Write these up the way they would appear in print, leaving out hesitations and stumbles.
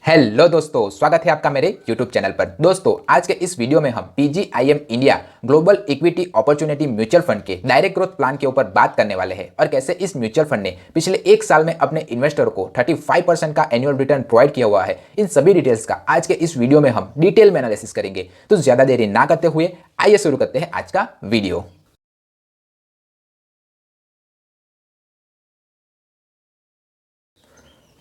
Hello दोस्तों, स्वागत है आपका मेरे YouTube चैनल पर। दोस्तों, आज के इस वीडियो में हम PGIM India global equity opportunity mutual fund के डायरेक्ट ग्रोथ प्लान के ऊपर बात करने वाले हैं और कैसे इस म्यूचुअल फंड ने पिछले एक साल में अपने इन्वेस्टर को 35% का एनुअल रिटर्न प्रोवाइड किया हुआ है। इन सभी डिटेल्स का आज के इस वीडियो में हम डिटेल में एनालिसिस करेंगे। तो ज्यादा देरी ना करते हुए आइए शुरू करते हैं आज का वीडियो।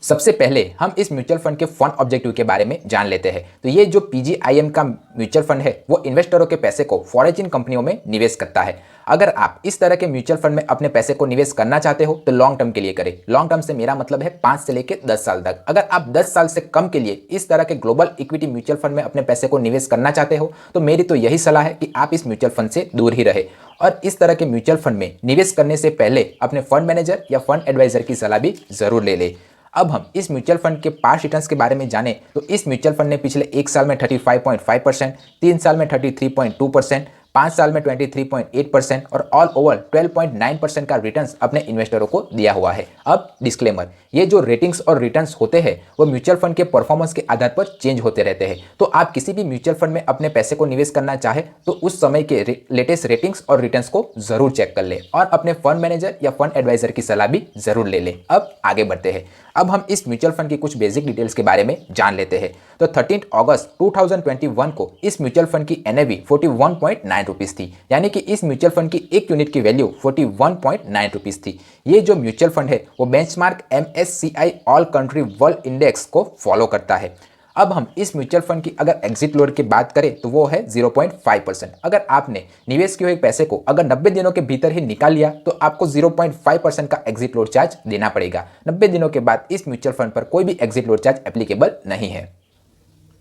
सबसे पहले हम इस म्यूचुअल फंड के फंड ऑब्जेक्टिव के बारे में जान लेते हैं। तो ये जो PGIM का म्यूचुअल फंड है वो इन्वेस्टरों के पैसे को फॉरेन कंपनियों में निवेश करता है। अगर आप इस तरह के म्यूचुअल फंड में अपने पैसे को निवेश करना चाहते हो तो लॉन्ग टर्म के लिए करें। लॉन्ग टर्म से मेरा मतलब है 5 से लेकर 10 साल तक। अगर आप 10 साल से कम के लिए इस तरह के ग्लोबल इक्विटी म्यूचुअल फंड में अपने पैसे को निवेश करना चाहते हो तो मेरी तो यही सलाह है कि आप इस म्यूचुअल फंड से दूर ही रहे और इस तरह के म्यूचुअल फंड में निवेश करने से पहले अपने फंड मैनेजर या फंड एडवाइजर की सलाह भी जरूर ले ले। अब हम इस म्यूचुअल फंड के पास्ट रिटर्न्स के बारे में जानें तो इस म्यूचुअल फंड ने पिछले एक साल में 35.5%, 3 साल में 33.2%, 5 साल में 23.8% और ऑल ओवर 12.9% का रिटर्न्स अपने इन्वेस्टरों को दिया हुआ है। अब डिस्क्लेमर, ये जो रेटिंग्स और रिटर्न्स होते हैं वो म्यूचुअल फंड के परफॉर्मेंस के आधार पर चेंज होते रहते हैं। तो आप किसी भी म्यूचुअल फंड में अपने पैसे को निवेश करना चाहे तो उस समय के लेटेस्ट रेटिंग्स और रिटर्न्स को जरूर चेक कर ले और अपने फंड मैनेजर या फंड एडवाइजर की सलाह भी जरूर ले ले। अब आगे बढ़ते हैं। अब हम इस म्यूचुअल फंड की कुछ बेसिक डिटेल्स के बारे में जान लेते हैं। तो 13 अगस्त 2021 को इस म्यूचुअल फंड की NAV 41.9 रुपीस थी, यानी कि इस म्यूचुअल फंड की एक यूनिट की वैल्यू 41.9 रुपीस थी। ये जो म्यूचुअल फंड है वो benchmark MSCI all country world index को फॉलो करता है। अब हम इस म्यूचुअल फंड की अगर एग्जिट लोड की बात करें तो वो है 0.5%। अगर आपने निवेश किए हुए पैसे को अगर 90 दिनों के भीतर ही निकाल लिया तो आपको 0.5% का एग्जिट लोड चार्ज देना पड़ेगा। 90 दिनों के बाद इस म्यूचुअल फंड पर कोई भी एग्जिट लोड चार्ज एप्लीकेबल नहीं है।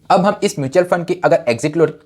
अब हम इस म्यूचुअल फंड की अगर एग्जिट लोड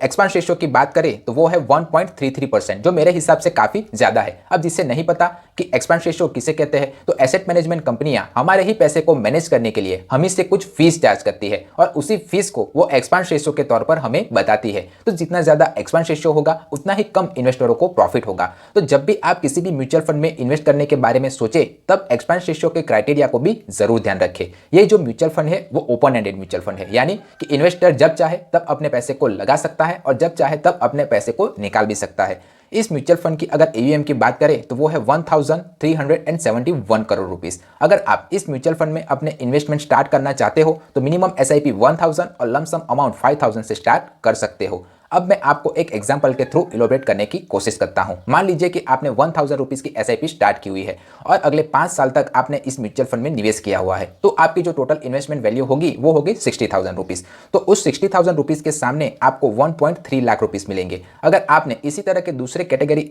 एक्सपांस रेशियो की बात करें तो वो है 1.33%, जो मेरे हिसाब से काफी ज्यादा है। अब जिसे नहीं पता कि एक्सपांस रेशियो किसे कहते हैं तो एसेट मैनेजमेंट कंपनियां हमारे ही पैसे को मैनेज करने के लिए हम ही से कुछ फीस चार्ज करती है और उसी फीस को वो एक्सपांस रेशियो के तौर पर हमें बताती है। तो जितना ज्यादा एक्सपांस रेशियो होगा उतना ही कम इन्वेस्टरों को प्रॉफिट होगा। तो जब भी आप किसी भी म्यूचुअल फंड में इन्वेस्ट करने के बारे में सोचे तब एक्सपांस रेशियो के क्राइटेरिया को भी जरूर ध्यान रखें। ये जो म्यूचुअल फंड है वो ओपन एंडेड म्यूचुअल फंड है, यानी कि इन्वेस्टर जब चाहे तब अपने पैसे को लगा सकता है और जब चाहे तब अपने पैसे को निकाल भी सकता है। इस म्यूचुअल फंड की अगर AUM की बात करें तो वो है 1371 करोड़ रुपीस। अगर आप इस म्यूचुअल फंड में अपने इन्वेस्टमेंट स्टार्ट करना चाहते हो तो मिनिमम SIP 1000 और लमसम अमाउंट 5000 से स्टार्ट कर सकते हो। अब मैं आपको एक एग्जांपल के थ्रू इलोबरेट करने की कोशिश करता हूं। मान लीजिए कि आपने 1000 रुपीज की SIP स्टार्ट की हुई है और अगले 5 साल तक आपने इस म्यूचुअल फंड में निवेश किया हुआ है, तो आपकी जो टोटल इन्वेस्टमेंट वैल्यू होगी वो होगी 60,000 रुपीज। तो उस 60,000 रुपीज के सामने आपको 1.3 लाख रुपीज मिलेंगे। अगर आपने इसी तरह के दूसरे कैटेगरी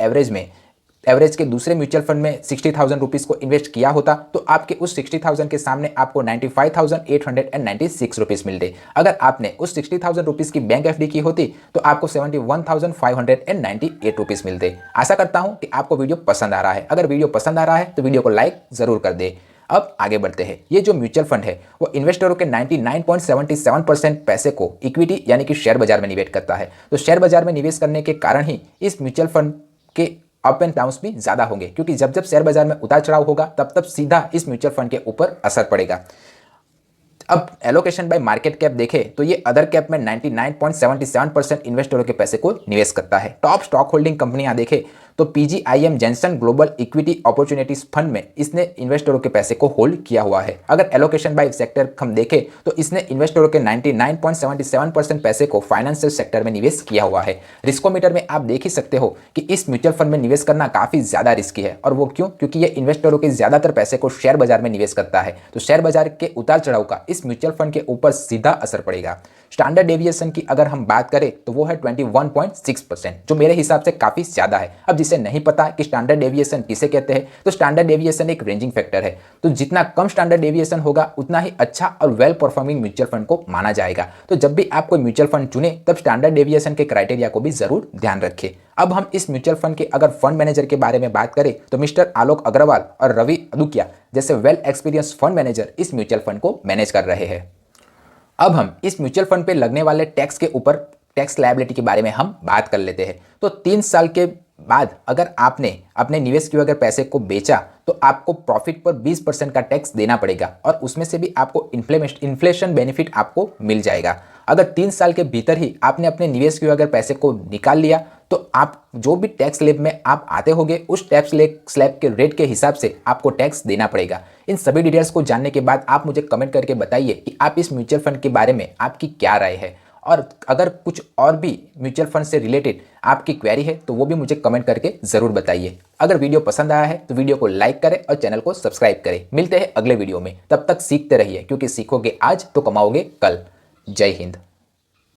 एवरेज के दूसरे म्यूचुअल फंड में 60,000 रुपीज को इन्वेस्ट किया होता तो आपके उस 60,000 के सामने आपको 95,896 रुपीज मिलते। अगर आपने उस 60,000 रुपीज की बैंक FD की होती तो आपको 71,598 रुपीज मिलते। आशा करता हूं कि आपको वीडियो पसंद आ रहा है। अगर वीडियो पसंद आ रहा है तो वीडियो को लाइक जरूर कर दे। अब आगे बढ़ते हैं। ये जो म्यूचुअल फंड है वो इन्वेस्टरों के 99.77% पैसे को इक्विटी यानी कि शेयर बाजार में निवेश करता है। तो शेयर बाजार में निवेश करने के कारण ही इस म्यूचुअल फंड के अप एंड डाउन्स भी ज्यादा होंगे, क्योंकि जब जब शेयर बाजार में उतार चढ़ाव होगा तब तब सीधा इस म्यूचुअल फंड के ऊपर असर पड़ेगा। अब एलोकेशन बाय मार्केट कैप देखें तो ये अदर कैप में 99.77% इन्वेस्टरों के पैसे को निवेश करता है। टॉप स्टॉक होल्डिंग कंपनियां देखें तो PGIM Jennison global equity opportunities fund में इसने इन्वेस्टरों के पैसे को होल्ड किया हुआ है। अगर एलोकेशन बाय सेक्टर हम देखें तो इसने इन्वेस्टरों के 99.77% पैसे को फाइनेंशियल सेक्टर में निवेश किया हुआ है। रिस्कोमीटर में आप देख ही सकते हो कि इस म्यूचुअल फंड में निवेश करना काफी ज्यादा रिस्की है। और वो क्यों? क्योंकि ये इन्वेस्टरों के ज्यादातर पैसे को शेयर बाजार में निवेश करता है। तो शेयर बाजार के उतार चढ़ाव का इस म्यूचुअल फंड के ऊपर सीधा असर पड़ेगा। स्टैंडर्ड डेविएशन की अगर हम बात करें तो वो है 21.6%, जो मेरे हिसाब से काफी ज्यादा है। अब जिसे नहीं पता कि स्टैंडर्ड डेविएशन किसे कहते हैं तो स्टैंडर्ड डेविएशन एक रेंजिंग फैक्टर है। तो जितना कम स्टैंडर्ड डेविएशन होगा उतना ही अच्छा और वेल परफॉर्मिंग म्यूचुअल फंड को माना जाएगा। तो जब भी आप कोई म्यूचुअल फंड चुने तब स्टैंडर्ड डेविएशन के क्राइटेरिया को भी जरूर ध्यान रखें। अब हम इस म्यूचुअल फंड के अगर फंड मैनेजर के बारे में बात करें तो मिस्टर आलोक अग्रवाल और रवि अदुकिया जैसे वेल एक्सपीरियंस फंड मैनेजर इस म्यूचुअल फंड को मैनेज कर रहे हैं। अब हम इस म्यूचुअल फंड पे लगने वाले टैक्स के ऊपर टैक्स लायबिलिटी के बारे में हम बात कर लेते हैं। तो 3 साल के बाद अगर आपने अपने निवेश किए अगर पैसे को बेचा तो आपको प्रॉफिट पर 20% का टैक्स देना पड़ेगा और उसमें से भी आपको इन्फ्लेशन बेनिफिट आपको मिल जाएगा। अगर 3 साल के भीतर ही आपने अपने निवेश किए अगर पैसे को निकाल लिया तो आप जो भी टैक्स स्लैब में आप आते होंगे उस टैक्स स्लैब के रेट के हिसाब से आपको टैक्स देना पड़ेगा। इन सभी डिटेल्स को जानने के बाद आप मुझे कमेंट करके बताइए कि आप इस म्यूचुअल फंड के बारे में आपकी क्या राय है, और अगर कुछ और भी म्यूचुअल फंड से रिलेटेड आपकी क्वेरी है तो वो भी मुझे कमेंट करके ज़रूर बताइए। अगर वीडियो पसंद आया है तो वीडियो को लाइक करें और चैनल को सब्सक्राइब करें। मिलते हैं अगले वीडियो में, तब तक सीखते रहिए क्योंकि सीखोगे आज तो कमाओगे कल। जय हिंद।